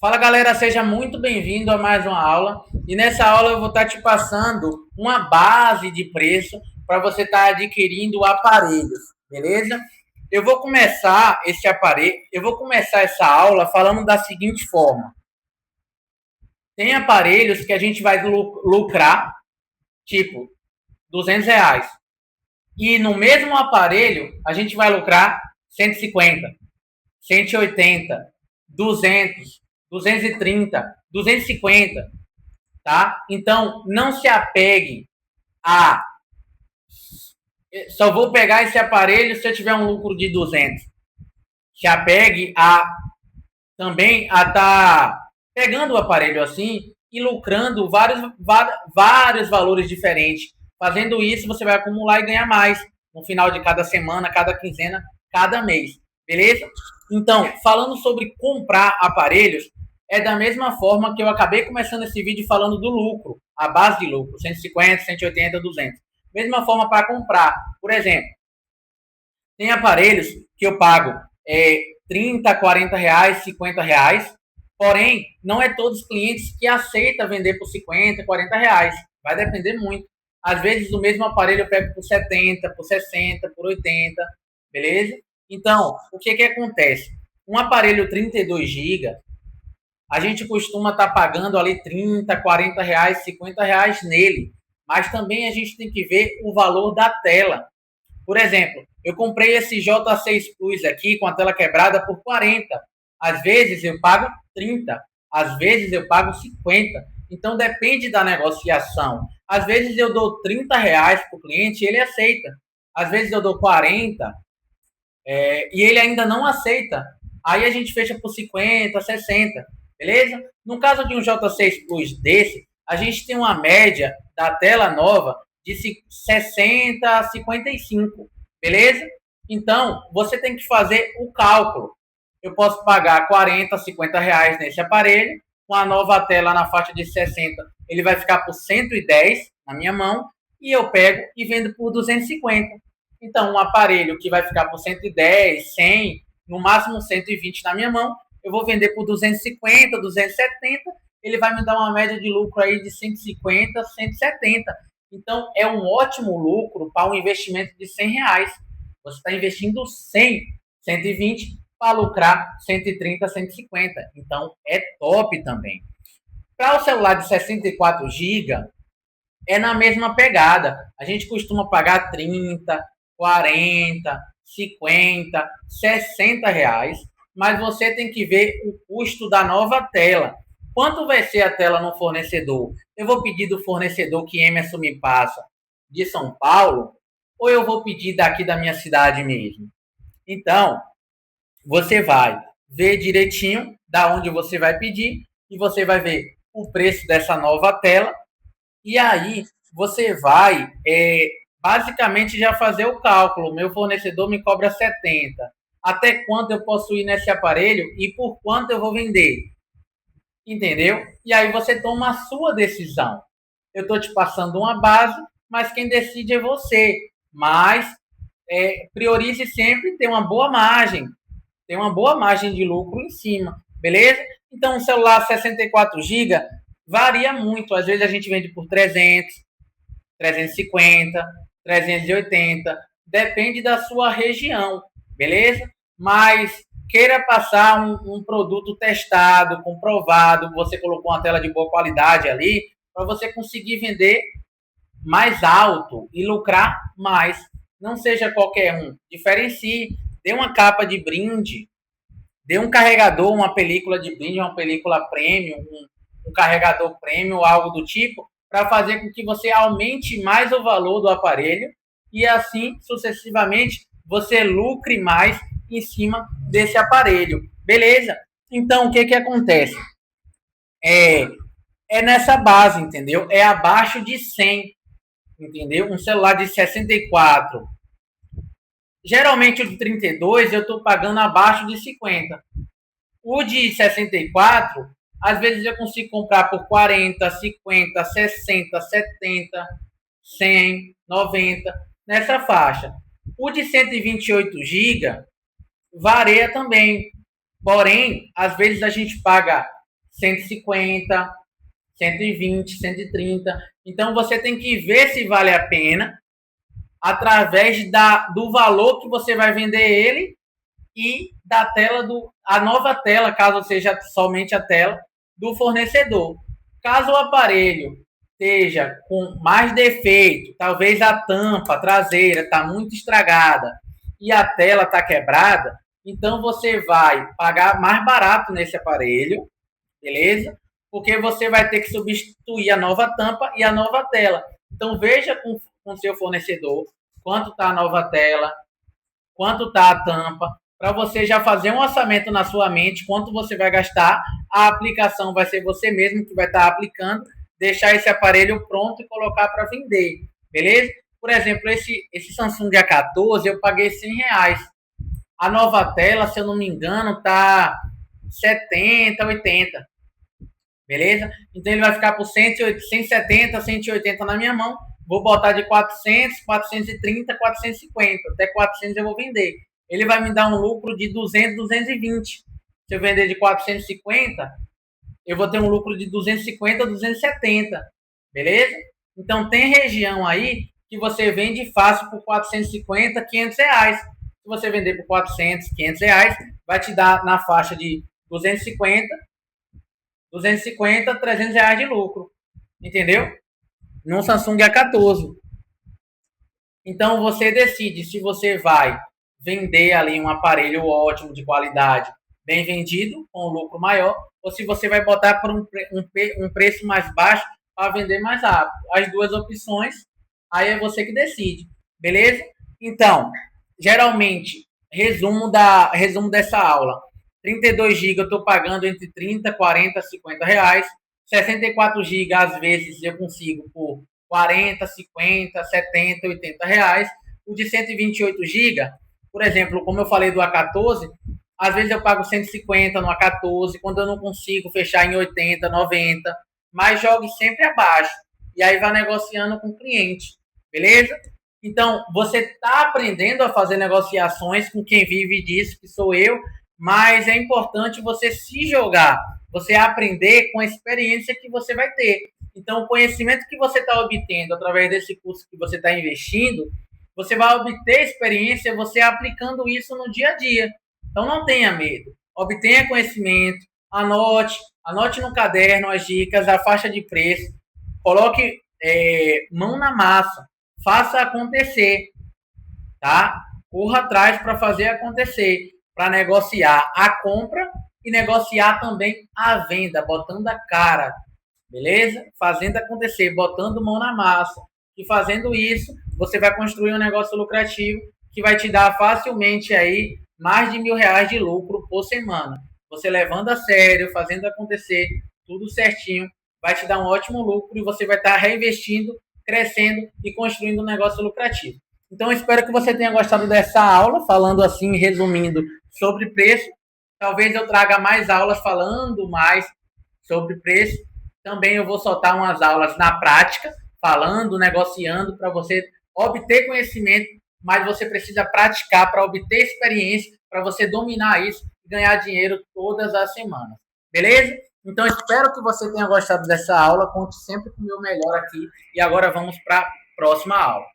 Fala galera, seja muito bem-vindo a mais uma aula. E nessa aula eu vou estar te passando uma base de preço para você estar adquirindo aparelhos, beleza? Eu vou começar essa aula falando da seguinte forma: tem aparelhos que a gente vai lucrar, tipo R$ 200, e no mesmo aparelho a gente vai lucrar 150, 180, 200, 230, 250, tá? Então, não se apegue a só vou pegar esse aparelho se eu tiver um lucro de 200. Se apegue a também a estar pegando o aparelho assim e lucrando vários valores diferentes. Fazendo isso, você vai acumular e ganhar mais no final de cada semana, cada quinzena, cada mês. Beleza? Então, falando sobre comprar aparelhos, é da mesma forma que eu acabei começando esse vídeo falando do lucro, a base de lucro, 150, 180, 200. Mesma forma para comprar. Por exemplo, tem aparelhos que eu pago 30, R$ 40, R$ 50, porém, não é todos os clientes que aceitam vender por 50, R$ 40. Vai depender muito. Às vezes, o mesmo aparelho eu pego por 70, por 60, por 80, beleza? Então, o que acontece? Um aparelho 32 GB, a gente costuma estar pagando ali 30, R$ 40, R$ 50 nele. Mas também a gente tem que ver o valor da tela. Por exemplo, eu comprei esse J6 Plus aqui com a tela quebrada por 40. Às vezes eu pago 30, às vezes eu pago 50. Então depende da negociação. Às vezes eu dou R$ 30 para o cliente e ele aceita. Às vezes eu dou 40 e ele ainda não aceita. Aí a gente fecha por 50, 60, beleza? No caso de um J6 Plus desse, a gente tem uma média da tela nova de 60 a 55, beleza? Então, você tem que fazer o cálculo. Eu posso pagar 40, R$ 50 nesse aparelho, com a nova tela na faixa de 60, ele vai ficar por 110 na minha mão, e eu pego e vendo por 250. Então, um aparelho que vai ficar por 110, 100, no máximo 120 na minha mão, eu vou vender por 250, 270, ele vai me dar uma média de lucro aí de 150, 170. Então, é um ótimo lucro para um investimento de R$ 100. Você está investindo 100, 120 para lucrar 130, 150. Então, é top também. Para o celular de 64 GB, é na mesma pegada. A gente costuma pagar 30, 40, 50, R$ 60, mas você tem que ver o custo da nova tela. Quanto vai ser a tela no fornecedor? Eu vou pedir do fornecedor que Emerson me passa de São Paulo ou eu vou pedir daqui da minha cidade mesmo? Então, você vai ver direitinho da onde você vai pedir e você vai ver o preço dessa nova tela e aí você vai basicamente já fazer o cálculo. Meu fornecedor me cobra 70. Até quanto eu posso ir nesse aparelho e por quanto eu vou vender? Entendeu? E aí você toma a sua decisão. Eu estou te passando uma base, mas quem decide é você. Mas priorize sempre ter uma boa margem. Ter uma boa margem de lucro em cima. Beleza? Então, um celular 64 GB varia muito. Às vezes a gente vende por 300, 350, 380. Depende da sua região. Beleza? Mas queira passar um produto testado, comprovado, você colocou uma tela de boa qualidade ali, para você conseguir vender mais alto e lucrar mais. Não seja qualquer um. Diferencie. Dê uma capa de brinde, dê um carregador, uma película de brinde, uma película premium, um carregador premium, algo do tipo, para fazer com que você aumente mais o valor do aparelho e assim sucessivamente você lucre mais em cima desse aparelho. Beleza? Então, o que acontece? É nessa base, entendeu? É abaixo de 100, entendeu? Um celular de 64. Geralmente o de 32 eu estou pagando abaixo de 50. O de 64, às vezes eu consigo comprar por 40, 50, 60, 70, 100, 90, nessa faixa. O de 128 GB varia também. Porém, às vezes a gente paga 150, 120, 130. Então você tem que ver se vale a pena através do valor que você vai vender ele e da tela a nova tela, caso seja somente a tela do fornecedor. Caso o aparelho esteja com mais defeito, talvez a tampa traseira está muito estragada e a tela está quebrada, então você vai pagar mais barato nesse aparelho, beleza? Porque você vai ter que substituir a nova tampa e a nova tela. Então veja com o seu fornecedor quanto está a nova tela, quanto está a tampa, para você já fazer um orçamento na sua mente, quanto você vai gastar. A aplicação vai ser você mesmo que vai estar aplicando, deixar esse aparelho pronto e colocar para vender, beleza? Por exemplo, esse Samsung A14 eu paguei R$100. A nova tela, se eu não me engano, tá 70, 80, beleza? Então ele vai ficar por 170, 180 na minha mão. Vou botar de 400, 430, 450. Até 400 eu vou vender. Ele vai me dar um lucro de 200, 220. Se eu vender de 450, eu vou ter um lucro de 250, 270. Beleza? Então tem região aí que você vende fácil por 450, R$500. Se você vender por 400, R$500, vai te dar na faixa de 250, R$300 de lucro. Entendeu? Num Samsung A14. Então você decide se você vai vender ali um aparelho ótimo, de qualidade, bem vendido, com um lucro maior, ou se você vai botar por um preço mais baixo para vender mais rápido. As duas opções, aí é você que decide. Beleza? Então, geralmente, resumo dessa aula. 32 GB eu estou pagando entre 30, 40, 50 reais. 64 GB, às vezes, eu consigo por 40, 50, 70, 80 reais. O de 128 GB, por exemplo, como eu falei do A14, às vezes eu pago 150 no A14, quando eu não consigo fechar em 80, 90, mas jogue sempre abaixo. E aí vai negociando com o cliente, beleza? Então, você está aprendendo a fazer negociações com quem vive disso, que sou eu, mas é importante você se jogar, você aprender com a experiência que você vai ter. Então, o conhecimento que você está obtendo através desse curso que você está investindo, você vai obter experiência você aplicando isso no dia a dia. Então, não tenha medo. Obtenha conhecimento, anote no caderno as dicas, a faixa de preço, coloque mão na massa, faça acontecer, tá? Corra atrás para fazer acontecer, para negociar a compra e negociar também a venda, botando a cara, beleza? Fazendo acontecer, botando mão na massa. E fazendo isso, você vai construir um negócio lucrativo que vai te dar facilmente aí mais de R$1.000 de lucro por semana. Você levando a sério, fazendo acontecer, tudo certinho, vai te dar um ótimo lucro e você vai estar reinvestindo, crescendo e construindo um negócio lucrativo. Então, espero que você tenha gostado dessa aula, falando assim, resumindo, sobre preço. Talvez eu traga mais aulas falando mais sobre preço. Também eu vou soltar umas aulas na prática, falando, negociando, para você obter conhecimento, mas você precisa praticar para obter experiência, para você dominar isso e ganhar dinheiro todas as semanas. Beleza? Então, espero que você tenha gostado dessa aula. Conte sempre com o meu melhor aqui. E agora vamos para a próxima aula.